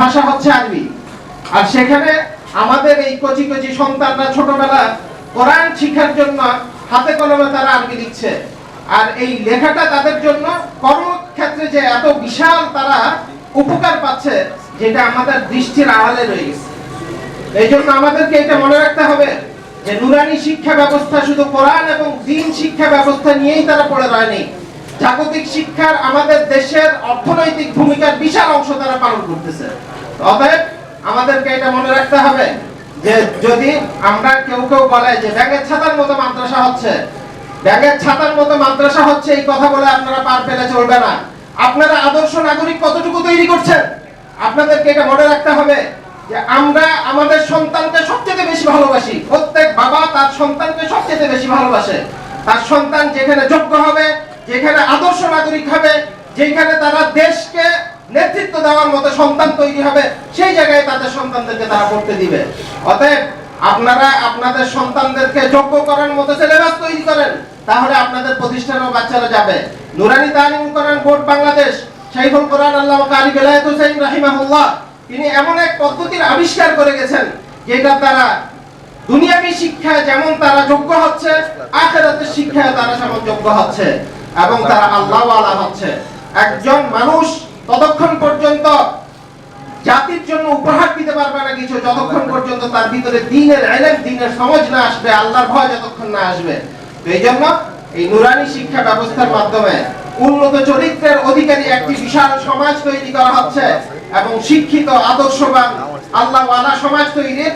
ভাষা হচ্ছে আরবি। আর সেখানে আমাদের এই কচি কচি সন্তানরা ছোটবেলা কোরআন শিক্ষার জন্য হাতে কলমে তারা আরবি লিখছে। আর এই লেখাটা তাদের জন্য কর্মক্ষেত্রে যে এত বিশাল তারা উপকার পাচ্ছে, যেটা আমাদের দৃষ্টির আড়ালে রয়ে গেছে। এই জন্য আমাদেরকে এটা মনে রাখতে হবে যে নুরানি শিক্ষা ব্যবস্থা শুধু কোরআন এবং দ্বীন শিক্ষা ব্যবস্থা নিয়েই তারা পড়ে রয়নি। জাগতিক শিক্ষার আমাদের দেশের অর্থনৈতিক ভূমিকার বিশাল অংশ তারা পালন করতেছে। অতএব আমাদেরকে এটা মনে রাখতে হবে যে যদি আমরা কেউ বলে যে ব্যাঙের ছাতার মতো মাদ্রাসা হচ্ছে, ব্যাঙের ছাতার মতো মাদ্রাসা হচ্ছে, এই কথা বলে আপনারা পার পেলে চলবে না। আপনারা আদর্শ নাগরিক কতটুকু তৈরি করছেন, আপনাদেরকে এটা মনে রাখতে হবে যে আমরা আমাদের সন্তানকে সবচেয়ে বেশি ভালোবাসি। প্রত্যেক বাবা তার সন্তানকে সবচেয়ে বেশি ভালোবাসে। তার সন্তান যেখানে যোগ্য হবে, যেখানে আদর্শ নাগরিক হবে, যেখানে তারা দেশকে নেতৃত্ব দেওয়ার মতো সন্তান তৈরি হবে, সেই জায়গায় তাদের সন্তানদেরকে তারা পড়তে দিবে। অতএব আপনারা আপনাদের সন্তানদেরকে যোগ্য করার মতো সিলেবাস তৈরি করেন, তাহলে আপনাদের প্রতিষ্ঠানেও বাচ্চারা যাবে। নুরানি তালিম কোরআন বোর্ড বাংলাদেশ, শাইখুল কোরআন আল্লামা কারি বেলায়েত হোসেন রাহিমাহুল্লাহ, তিনি এমন এক পদ্ধতির আবিষ্কার করে গেছেন যেটা তারা দুনিয়াবী শিক্ষায় যেমন তারা যোগ্য হচ্ছে, আখিরাতের শিক্ষায় তারা যেমন যোগ্য হচ্ছে এবং তারা আল্লাহ ওয়ালা হচ্ছে। একজন মানুষ ততক্ষণ পর্যন্ত জাতির জন্য উপহার দিতে পারবে না কিছু, যতক্ষণ পর্যন্ত তার ভিতরে দ্বীনের ইলম, দ্বীনের সমঝ না আসবে, আল্লাহর ভয় যতক্ষণ না আসবে। তো এই জন্য এই নুরানি শিক্ষা ব্যবস্থার মাধ্যমে উন্নত চরিত্রের অধিকারী একটি বিশাল সমাজ তৈরি করা হচ্ছে এবং শিক্ষিত আদর্শবান আল্লাহ ওয়ালা সমাজ তৈরির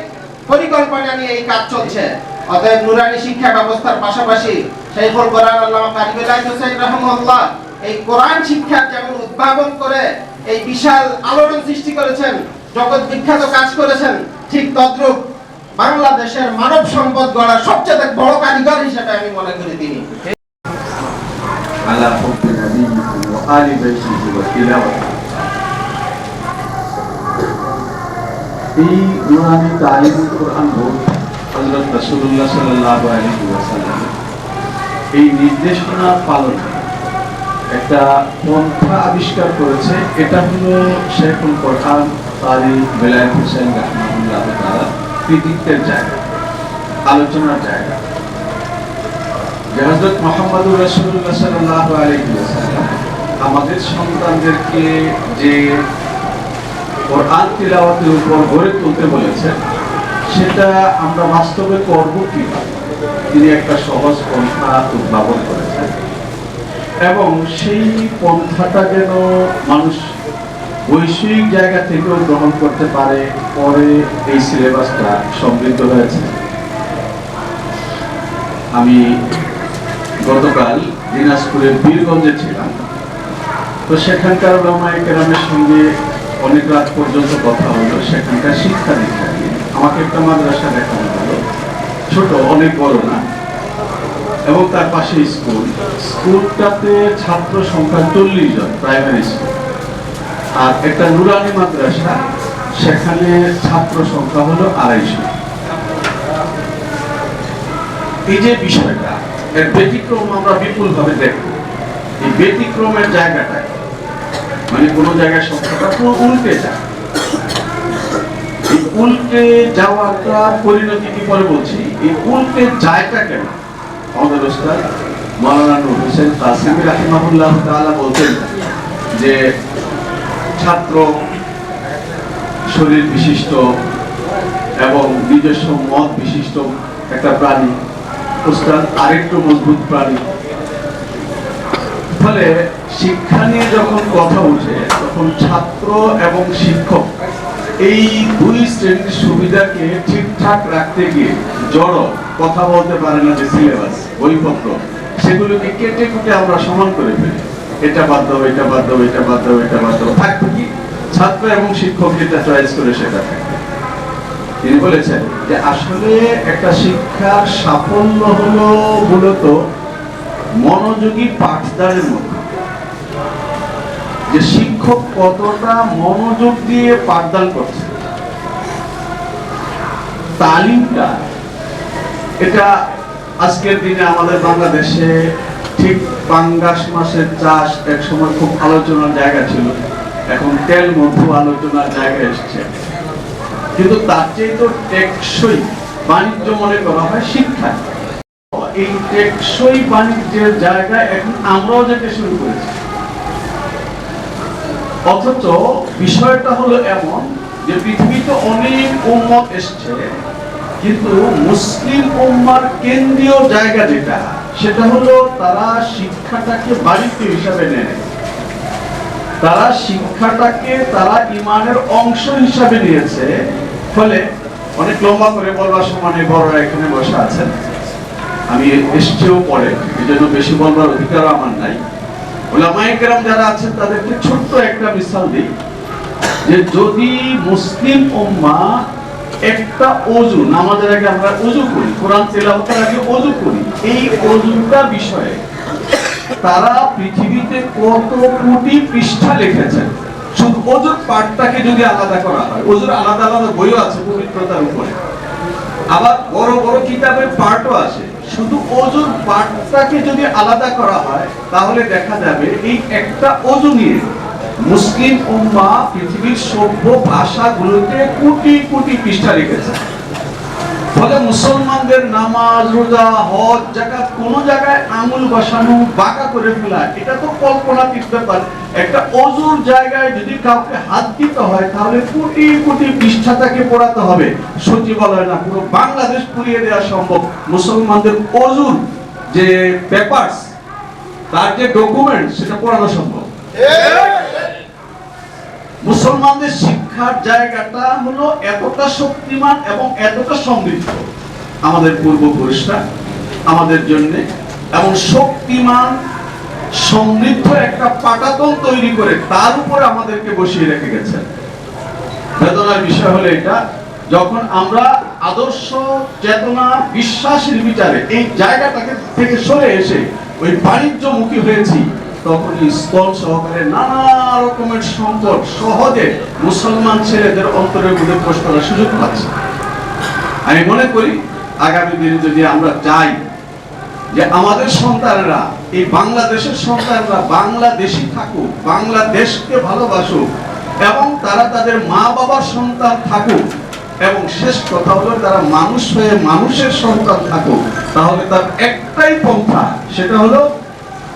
পরিকল্পনা নিয়ে এই কাজ চলছে। অতএব নুরানি শিক্ষা ব্যবস্থার পাশাপাশি শাইখুল কোরআন আল্লামা কারি বেলায়েত হোসেন রাহিমাহুল্লাহ এই কোরআন শিক্ষার যেমন উদ্ভাবন করে এই বিশাল আলোড়ন সৃষ্টি করেছেন, জগৎ বিখ্যাত কাজ করেছেন, ঠিক তদ্রূপ বাংলাদেশের মানব সম্পদ গড়ার সবচেয়ে বড় কারিগর হিসেবে আমি মনে করি তিনি। আলা হুব্বি নবিয়্যিহি ওয়া আলি বাইতিহি ওয়া তিলাওয়াতিহি। এই নুরানি তালিমুল কোরআন বোর্ড হযরত রাসূলুল্লাহ সাল্লাল্লাহু আলাইহি ওয়াসাল্লাম এই নির্দেশনা পালনে একটা পন্থা আবিষ্কার করেছে। এটা হলো শাইখুল কোরআন কারি বেলায়েত হোসেন রাহিমাহুল্লাহ তাআলা কৃতিত্বের জায়গা, আলোচনার জায়গা। যে হযরত মুহাম্মদুর রাসূলুল্লাহ সাল্লাল্লাহু আলাইহি ওয়াসাল্লাম আমাদের সন্তানদেরকে যে কোরআন তিলাওয়াতের উপর গড়ে তুলতে বলেছেন, সেটা আমরা বাস্তবে করব কিভাবে? তিনি একটা সহজ পন্থা উদ্ভাবন করেছেন এবং সেই পন্থাটা যেন মানুষ বৈষয়িক জায়গা থেকেও গ্রহণ করতে পারে, পরে এই সিলেবাসটা সমৃদ্ধ হয়েছে। আমি গতকাল দিনাজপুরের বীরগঞ্জে ছিলাম, তো সেখানকার উলামায়ে কেরামের সঙ্গে অনেক রাত পর্যন্ত কথা হলো সেখানকার শিক্ষা দীক্ষা নিয়ে। আমাকে একটা মাদ্রাসা দেখানো হলো, ছোট, অনেক বড় না, এবং তার পাশে স্কুলটাতে ছাত্র সংখ্যা 40 জন, প্রাইমারি স্কুল। আর একটা নুরানি মাদ্রাসা, সেখানে ছাত্র সংখ্যা হলো 250। এই যে বিষয়টা, এর ব্যতিক্রম আমরা বিপুল ভাবে দেখব। এই ব্যতিক্রমের জায়গাটা মানে কোন জায়গায় সংখ্যাটা পুরো উল্টে যায়। এই উল্টে যাওয়াটা পরিণতি কি পরে বলছি, এই উল্টে যায়টা কেন? আমাদের ওস্তাদ মাওলানা নূর হোসেন কাসেমী রাহিমাহুল্লাহ তাআলা বলতেন যে ছাত্র শরীর বিশিষ্ট এবং নিজস্ব মত বিশিষ্ট একটা প্রাণী, ওস্তাদ আরেকটু মজবুত প্রাণী। ফলে শিক্ষা নিয়ে যখন কথা উঠে, তখন ছাত্র এবং শিক্ষক এই দুই শ্রেণীর সুবিধাকে ঠিকঠাক রাখতে গিয়ে জড় কথা বলতে পারে না। যে সিলেবাস, বইপত্র, সেগুলোকে কেটে কুটে আমরা সমান করে ফেলি। এটা বাদ দাও, এটা বাদ দাও, এটা বাদ দাও, এটা বাদ দাও, থাকবে কি ছাত্র এবং শিক্ষক যেটা চয়েস করে সেটা থাকবে। তিনি বলেছেন যে আসলে একটা শিক্ষার সাফল্য হলো মূলত মনোযোগী পাঠদানের মধ্যে, যে শিক্ষক কতটা মনোযোগ দিয়ে পাঠদান করছে। তালিমটা এটা আজকের দিনে আমাদের বাংলাদেশে ঠিক পাঙ্গাস মাছের চাষ এক সময় খুব আলোচনার জায়গা ছিল। এখন তেল মধ্যে আলোচনার জায়গায় এসছে, কিন্তু তার চেয়ে তো টেকসই বাণিজ্য মনে করা হয় শিক্ষা। এই টেকসই বাণিজ্যের জায়গায় এখন আমরাও যেতে শুরু করেছি। অথচ বিষয়টা হলো এমন যে পৃথিবীতে অনেক উম্মত এসছে, কিন্তু মুসলিম উম্মার কেন্দ্রীয় জায়গা যেটা, সেটা হলো তারা শিক্ষাটাকে বাণিজ্য হিসাবে নেয়। তারা শিক্ষাটাকে তারা ইমানের অংশ হিসাবে নিয়েছে। ফলে অনেক লম্বা করে বলবার সময় বড়রা এখানে বসে আছেন, আমি এসছেও পরে, এই জন্য বেশি বলবার অধিকার আমার নাই। উলামায়ে কেরাম যারা আছেন তাদেরকে ছোট্ট একটা মিসাল দিই, যে যদি মুসলিম উম্মাহ একটা ওযু, নামাজের আগে আমরা ওযু করি, কোরআন তেলাওয়াতের আগে ওযু করি, এই ওযুটা বিষয়ে তারা পৃথিবীতে কত কোটি পৃষ্ঠা লিখেছেন। শুধু ওযুর পাঠটাকে যদি আলাদা করা হয়, ওযুর আলাদা আলাদা বইও আছে পবিত্রতার উপরে, আবার বড় বড় কিতাবের পাঠও আছে। শুধু ওযুর পাঠটাকে যদি আলাদা করা হয়, তাহলে দেখা যাবে এই একটা ওযু নিয়ে মুসলিম উম্মাহ পৃথিবীর সভ্য ভাষাগুলোতে কোটি কোটি পৃষ্ঠা লিখেছে। ফলে মুসলমানদের নামাজ, রোজা, হজ, যাকাত কোন জায়গায় আঙুল বসানো, বাঁকা করে ফেলা, এটা তো কল্পনাতীত ব্যাপার। একটা ওযুর জায়গায় যদি কাউকে হাত দিতে হয়, তাহলে কোটি কোটি পৃষ্ঠা তাকে পড়াতে হবে। সচিবালয় না, পুরো বাংলাদেশ পুড়িয়ে দেওয়া সম্ভব। মুসলমানদের ওযুর যে পেপারস, তার যে ডকুমেন্ট, সেটা পড়ানো সম্ভব। মুসলমানদের শিক্ষার জায়গাটা হলো এতটা শক্তিমান এবং এতটা সমৃদ্ধ, আমাদের পূর্বপুরুষরা আমাদের জন্য এবং শক্তিমান সমৃদ্ধ একটা পাটাতন তৈরি করে তার উপরে আমাদেরকে বসিয়ে রেখে গেছেন। বেদনার বিষয় হলো এটা, যখন আমরা আদর্শ, চেতনা, বিশ্বাসের বিচারে এই জায়গাটাকে থেকে সরে এসে ওই বাণিজ্যমুখী হয়েছি, তখন স্থল সহকারে নানা রকমের সংকট সহজে মুসলমান ছেলেদের অন্তরের মধ্যে প্রবেশ করার সুযোগ পাচ্ছে। আমি মনে করি আগামী দিনে যদি আমরা চাই যে আমাদের সন্তানরা, এই বাংলাদেশের সন্তানরা বাংলাদেশী থাকুক, বাংলাদেশকে ভালোবাসুক এবং তারা তাদের মা বাবার সন্তান থাকুক, এবং শেষ কথা হলো তারা মানুষ হয়ে মানুষের সন্তান থাকুক, তাহলে তার একটাই পন্থা, সেটা হলো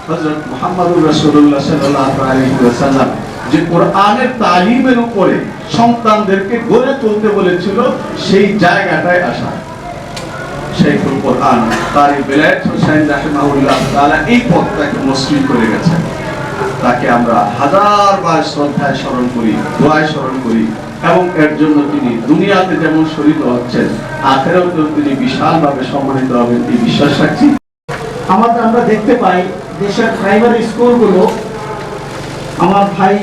হযরত মুহাম্মদুর রাসূলুল্লাহ সাল্লাল্লাহু আলাইহি ওয়াসাল্লাম যে কোরআনের তালিমের উপরে সন্তানদেরকে গড়ে তুলতে বলেছিল, সেই জায়গাটায় আসা। শাইখুল কোরআন কারি বেলায়েত হোসেন রাহিমাহুল্লাহ তাআলা এই পথটাকে মসৃণ করে গেছেন। তাকে আমরা হাজারবার শ্রদ্ধায় স্মরণ করি, দোয়ায় স্মরণ করি, এবং এর জন্য তিনি দুনিয়াতে যেমন শহীদ হচ্ছেন, আখিরাতেও তিনি বিশালভাবে সম্মানিত হবেন এই বিশ্বাস রাখছি। আমরা দেখতে পাই দেশের প্রাইমারি স্কুলগুলো, আমার ভাই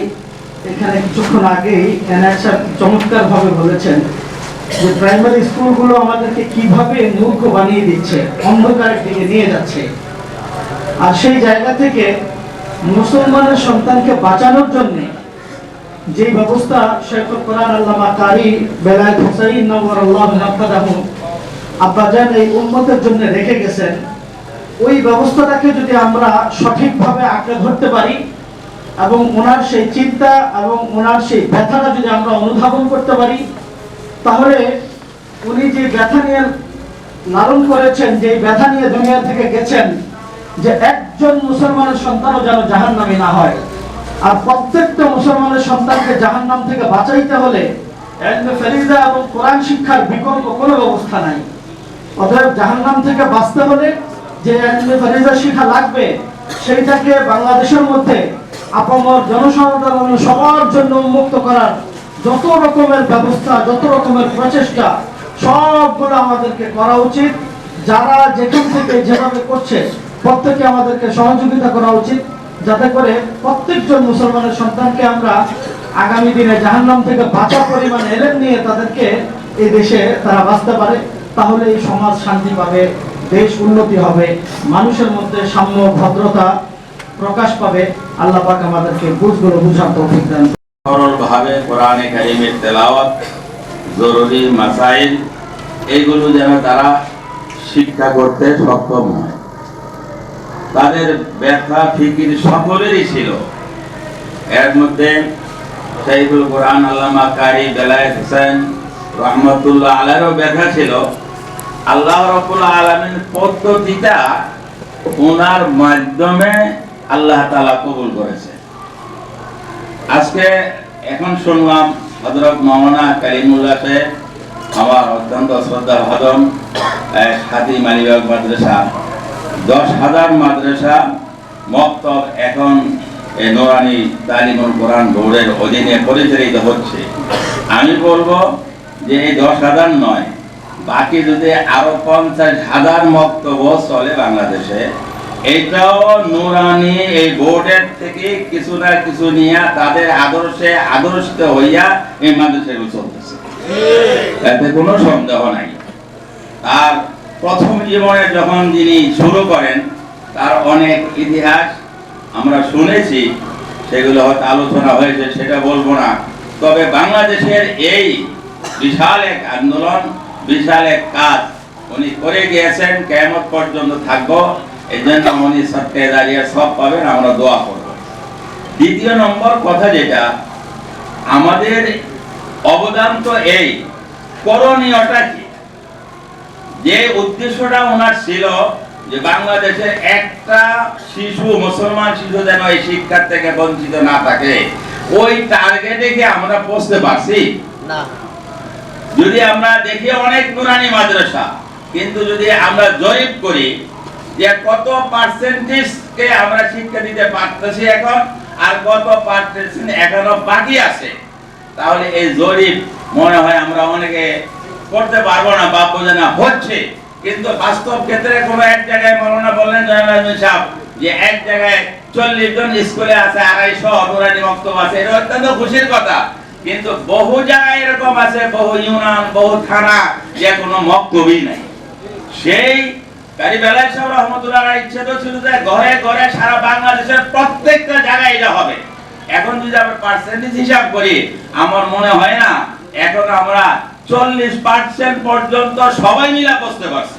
এখানে কিছুক্ষণ আগেই এনআইএসআর চমৎকার ভাবে বলেছেন যে প্রাইমারি স্কুলগুলো আমাদেরকে কিভাবে মূর্খ বানিয়ে দিচ্ছে, অন্ধকারের দিকে নিয়ে যাচ্ছে। আর সেই জায়গা থেকে মুসলমানের সন্তানকে বাঁচানোর জন্য যে ব্যবস্থা শাইখুল কোরআন আল্লামা কারি বেলায়েত হোসেন নওয়ারাল্লাহু মাকাদাহু আব্বাজান এই উম্মতের জন্য রেখে গেছেন, ওই ব্যবস্থাটাকে যদি আমরা সঠিকভাবে আঁকড়ে ধরতে পারি এবং ওনার সেই চিন্তা এবং ওনার সেই ব্যথাটা যদি আমরা অনুধাবন করতে পারি, তাহলে উনি যে ব্যথা নিয়ে লালন করেছেন, যে ব্যথা নিয়ে দুনিয়া থেকে গেছেন, যে একজন মুসলমানের সন্তানও যেন জাহান্নামী না হয়। আর প্রত্যেকটা মুসলমানের সন্তানকে জাহান্নাম থেকে বাঁচাইতে হলে ইলমে ফরিজা এবং কোরআন শিক্ষার বিকল্প কোনো ব্যবস্থা নাই। অতএব জাহান্নাম থেকে বাঁচতে হলে যে ইলমে ফরিজা শিক্ষা লাগবে, সেইটাকে বাংলাদেশের মধ্যে আপামর জনসাধারণ সবার জন্য উন্মুক্ত করার যত রকমের ব্যবস্থা, যত রকমের প্রচেষ্টা, সবগুলো আমাদেরকে করা উচিত। যারা যেখান থেকে যেভাবে করছে, প্রত্যেকে আমাদেরকে সহযোগিতা করা উচিত, যাতে করে প্রত্যেকজন মুসলমানের সন্তানকে আমরা আগামী দিনে জাহান্নাম থেকে বাঁচা পরিমাণ এলেম নিয়ে তাদেরকে এই দেশে তারা বাঁচতে পারে। তাহলে এই সমাজ শান্তি পাবে, দেশ উন্নতি হবে, মানুষের মধ্যে সাম্য, ভদ্রতা প্রকাশ পাবে। আল্লাহ পাক আমাদেরকে বুঝগুলো বুঝার তৌফিক দান। সরলভাবে কোরআনে কারিমের তেলাওয়াত, জরুরি মাসাইল, এইগুলো যেন তারা শিক্ষা করতে সক্ষম হয়। তাদের ব্যথা ফিকির সকলেরই ছিল। এর মধ্যে শাইখুল কোরআন আল্লামা কারি বেলায়েত হোসেন রহমতুল্লাহ আলাইহিরও ব্যাখ্যা ছিল আল্লাহ রাব্বুল আলামিন পদ্ধতিটা ওনার মাধ্যমে আল্লাহ তাআলা কবুল করেছে। আজকে এখন শুনলাম হযরত মাওলানা কালিমুল্লাহ সাহেব আমার অত্যন্ত শ্রদ্ধা ভাজন খাদিম আলিবাগ মাদ্রাসা 10,000 মাদ্রাসা মক্তব এখন এই নুরানি তালিমুল কোরআন বোর্ডের অধীনে পরিচালিত হচ্ছে। আমি বলবো যে এই 10,000 নয়, বাকি যদি আরো 50,000 মক্তব চলে বাংলাদেশে, এইটাও নুরানি এই বোর্ডের থেকে কিছু না কিছু নিয়ে তাদের আদর্শে আদর্শিত হইয়া এই মাদ্রাসাগুলো চলতেছে, এতে কোনো সন্দেহ নাই। আর প্রথম জীবনে যখন যিনি শুরু করেন তার অনেক ইতিহাস আমরা শুনেছি, সেগুলো হয়তো আলোচনা হয়েছে, সেটা বলবো না। তবে বাংলাদেশের এই বিশাল এক আন্দোলন, বিশাল এক কাজ উনি করে গিয়েছেন, কিয়ামত পর্যন্ত থাকবো। এই জন্য উনি সবকে দাঁড়িয়ে সব পাবেন, আমরা দোয়া করব। দ্বিতীয় নম্বর কথা যেটা আমাদের অবদান তো এই করণীয়টা কি, যে উদ্দেশ্যটা ওনার ছিল যে বাংলাদেশের একটা শিশু, মুসলমান শিশু যেন এই শিক্ষার থেকে বঞ্চিত না থাকে, ওই টার্গেটে কি আমরা পৌঁছতে পারছি না। যদি আমরা দেখি অনেক নুরানি মাদ্রাসা, কিন্তু যদি আমরা জরিপ করি যে কত পার্সেন্টেজ কে আমরা শিক্ষা দিতে পারতেছি এখন আর কত পার্সেন্ট এখনো বাকি আছে, তাহলে এই জরিপ মনে হয় আমরা অনেকে করতে পারবো না, ভাববো যে না হচ্ছে। কিন্তু বাস্তব ক্ষেত্রে কোনো এক জায়গায় মাওলানা বললেন সাহেব যে এক জায়গায় 40 জন স্কুলে আছে, 250 নুরানি মক্তব আছে, এটা অত্যন্ত খুশির কথা। কিন্তু বহু জায়গায় এরকম আছে, বহু ইউনিয়ন, বহু থানা, যে কোনো মক্তবই নাই। সেই কারি বেলায়েত সাহেব রহমতুল্লাহ আলাইহির ইচ্ছা তো ছিল যে ঘরে ঘরে সারা বাংলাদেশের প্রত্যেকটা জায়গায় এটা হবে। এখন যদি আমরা পার্সেন্টেজ হিসাব করি, আমার মনে হয় না এখন আমরা 40% পর্যন্ত সবাই মিলে বসতে পারছি।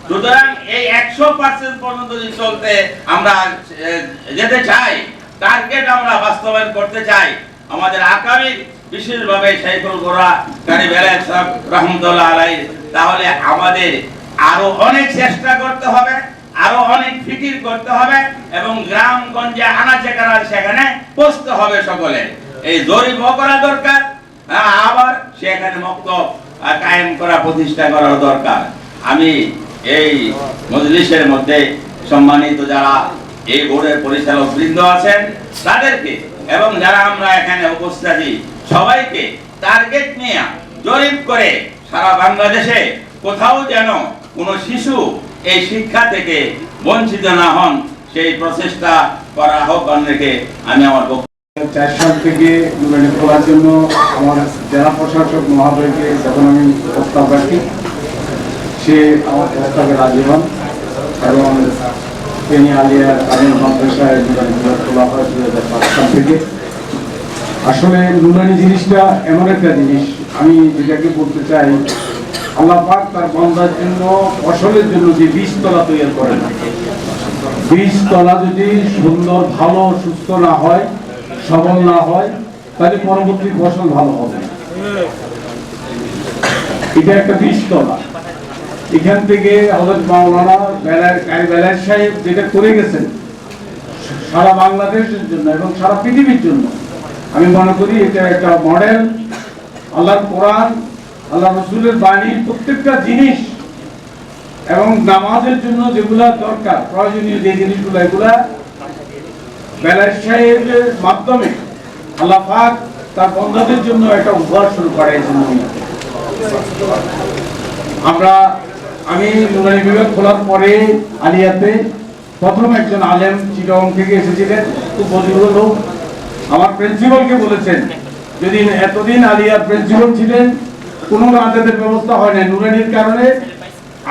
সুতরাং এই 100% পর্যন্ত যদি চলতে আমরা যেতে চাই, টার্গেট আমরা বাস্তবায়ন করতে চাই, আমাদের আগামী বিশেষভাবে শাইখুল কোরআন কারি বেলায়েত সাহেব রহমতুল্লাহ আলাইহি, তাহলে আমাদের আরো অনেক চেষ্টা করতে হবে, আরো অনেক ফিকির করতে হবে এবং গ্রামগঞ্জে আনাচে কানাচে সেখানে পৌঁছতে হবে সকলে। এই জরিপ করা দরকার, আবার সেখানে মক্তব কায়েম করা, প্রতিষ্ঠা করা দরকার। আমি এই মজলিসের মধ্যে সম্মানিত যারা এই বোর্ডের পরিচালক বৃন্দ আছেন তাদেরকে এবং যারা আমরা এখানে উপস্থিত সবাইকে টার্গেট নিয়ে জরিপ করে সারা বাংলাদেশে কোথাও যেন কোনো শিশু এই শিক্ষা থেকে বঞ্চিত না হন, সেই প্রচেষ্টা করা আহ্বান রেখে আমি আমার 4 সাল থেকে নুরানি খোলার জন্য আমার জেলা প্রশাসক মহোদয়কে যখন আমি প্রস্তাব রাখি, সে আমার প্রস্তাবে রাজি হন এবং তিনি আলিয়ার আলিম মাদ্রাসায় নুরানি খোলা হয় 2005 সাল থেকে। আসলে নুরানি জিনিসটা এমন একটা জিনিস, আমি যেটাকে বলতে চাই, আল্লাহ পাক তার বান্দার জন্য ফসলের জন্য যে বীজতলা তৈরি করেন, বীজতলা যদি সুন্দর, ভালো, সুস্থ না হয়, সবল না হয়, তাহলে পরবর্তী ফসল ভালো হবে। এটা একটা বীজতলা। এখান থেকে হযরত মাওলানা কারি বেলায়েত সাহেব যেটা করে গেছেন সারা বাংলাদেশের জন্য এবং সারা পৃথিবীর জন্য, আমি মনে করি এটা একটা মডেল। আল্লাহর কোরআন, আল্লাহ রাসূলের বাণী, প্রত্যেকটা জিনিস এবং নামাজের জন্য যেগুলা দরকার, প্রয়োজনীয় যে জিনিসগুলো, এগুলা বেলায়েত সাহেবের মাধ্যমে আল্লাহ পাক তার বান্দাদের জন্য একটা উপহার শুরু করেছেন। আমি নুরানি বিভাগ খোলার পরে আলিয়াতে প্রথম একজন আলেম চিটাগং থেকে এসেছিলেন, খুব বজুর্গ লোক, আমার প্রিন্সিপালকে বলেছেন যদি এতদিন আলিয়ার প্রিন্সিপাল ছিলেন, কোনো নাজাতের ব্যবস্থা হয় না, নুরানির কারণে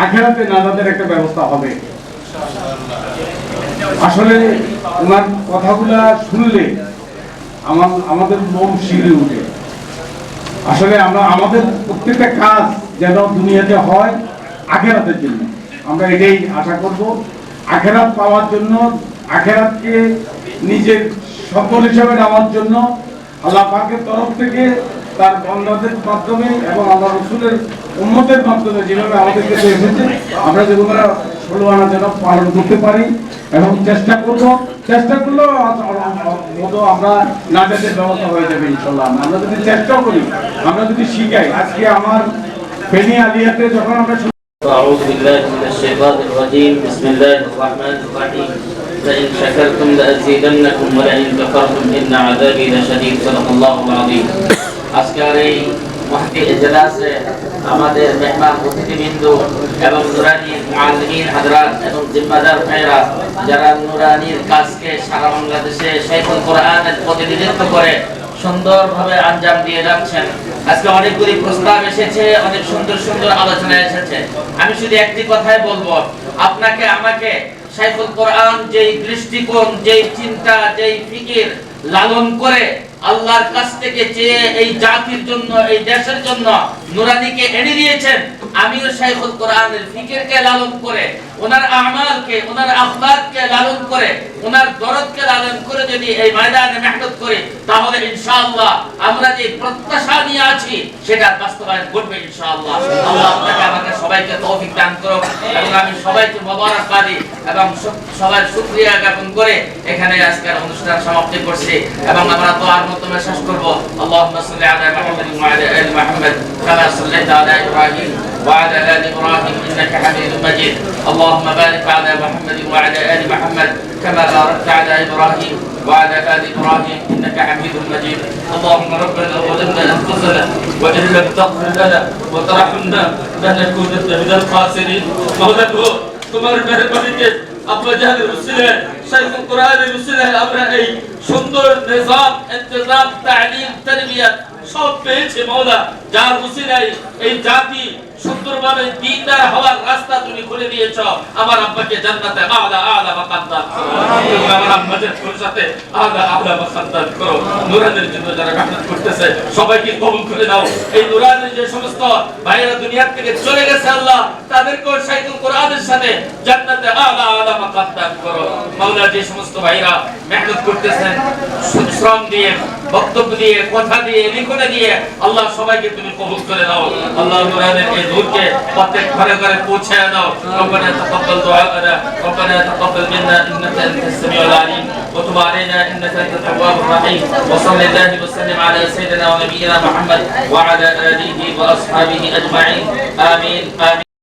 আখিরাতে নাজাতের একটা ব্যবস্থা হবে। আসলে ওনার কথাগুলা শুনলে আমাদের মন শিহরে উঠে। আসলে আমাদের প্রত্যেকটা কাজ যেন দুনিয়াতে হয় আখিরাতের জন্য, আমরা এটাই আশা করব। আখিরাত পাওয়ার জন্য, আখিরাতকে নিজের সম্পদ হিসেবে নেওয়ার জন্য আল্লাহ পাকের তরফ থেকে তার বন্দাদের মাধ্যমে এবং আল্লাহ রসুলের উম্মতের মাধ্যমে যেভাবে আমাদের কাছে এসেছে, আমরা যেগুলো 16 আনা যেন পালন করতে পারি এবং চেষ্টা করলেও আমরা নাজাতের ব্যবস্থা হয়ে যাবে ইনশাল্লাহ। আমরা যদি চেষ্টাও করি, আমরা যদি শিখাই, আজকে আমার ফেনী আলিয়াতে যখন আমরা أعوذ بالله من الشيطان الرجيم بسم الله الرحمن الرحيم لئن شكرتم لأزيدنكم ولئن كفرتم إن عذابي لشديد صدق الله العظيم আজকের এই মহতি ইজলাসে আমাদের মেহমান অতিথিবৃন্দ এবং নুরানি মুআল্লিমিন হযরত এবং জিম্মাদার ভাইরা যারা নুরানির কাজকে সারা বাংলাদেশে শাইখুল কোরআনের প্রতিনিধিত্ব করে সুন্দরভাবে আঞ্জাম দিয়ে যাচ্ছেন। আজকে অনেকগুলি প্রস্তাব এসেছে, অনেক সুন্দর সুন্দর আলোচনা এসেছে। আমি শুধু একটি কথাই বলবো, আপনাকে আমাকে শাইখুল কোরআন যেই দৃষ্টিকোণ, যেই চিন্তা, যেই ফিকির লালন করে আল্লাহর কাছ থেকে চেয়ে এই জাতির জন্য, এই দেশের জন্য নুরানিকে এনে দিয়েছেন, আমিও শাইখুল কোরআনের ফিকিরকে লালন করে, ওনার আমালকে, ওনার আখলাককে লালন করে, ওনার দরদকে লালন করে যদি এই ময়দানে মেহনত করি, তাহলে ইনশাআল্লাহ আমরা যে প্রত্যাশা নিয়ে আছি সেটা বাস্তবায়ন ঘটবে ইনশাআল্লাহ। আল্লাহ আপনাকে আমাকে সবাইকে তৌফিক দান করুক এবং আমি সবাইকে মোবারকবাদি এবং সবার শুকরিয়া জ্ঞাপন করে এখানে আজকের অনুষ্ঠান সমাপ্তি করছি এবং আমরা দোয়ার মাধ্যমে শেষ করব। আল্লাহুম্মা সাল্লি আলা মুহাম্মাদ ওয়া আলা আলি মুহাম্মাদ কামা সাল্লাইতা আলা ইব্রাহিম وعلى آل إبراهيم إنك حميد مجيد اللهم بارك على محمد وعلى آل محمد كما باركت على إبراهيم وعلى آل إبراهيم إنك حميد مجيد اللهم ربنا ظلمنا أنفسنا وإن لم تغفر لنا وترحمنا لنكونن من الخاسرين مولانا তোমার মেহেরবানিতে আপনার জাহানের উসিলায় শাইখুল কোরআনের উসিলায় আমরা এই সুন্দর নিজাম, ইন্তজাম, তালিম, তারবিয়াত সব পেয়েছে মাওলা, যার উসিলায় এই জাতি সুন্দরভাবে দ্বীনদার হওয়ার রাস্তা তুমি খুলে দিয়েছো। আমার আব্বাকে জান্নাতে আলা আলা মাকাদ্দার করো, আমার আম্মাদের সাথে আলা আলা মাকাদ্দার করো। নূরানের জন্য যারা মেহনত করতেছে সবাইকে কবুল করে দাও। এই নূরানের যে সমস্ত ভাইরা দুনিয়া থেকে চলে গেছে আল্লাহ, তাদেরকেও শাইখুল কোরআনের সাথে জান্নাতে আলা আলা মাকাদ্দার করো। মাওলা যে সমস্ত ভাইরা মেহনত করতেছেন শ্রম দিয়ে, বক্তব্য দিয়ে, কথা দিয়ে, লিখনে দিয়ে, আল্লাহ সবাইকে তুমি কবুল করে দাও। আল্লাহ নূরানের এই নূরকে প্রত্যেক ঘরে ঘরে পৌঁছে দাও। রব্বানা তাকাব্বাল দুআআনা রব্বানা তাকাব্বাল মিন্না ইন্নাকা আনতাস সামিউল আলিম ওয়া তুব আলাইনা ইন্নাকা আনতাত তাওয়াবুর রাহিম ওয়া সাল্লাল্লাহু ওয়া সাল্লাম আলা সাইয়্যিদিনা ওয়া নাবিয়িনা মুহাম্মদ ওয়া আলা আলিহি ওয়া আসহাবিহি আজমাইন আমিন।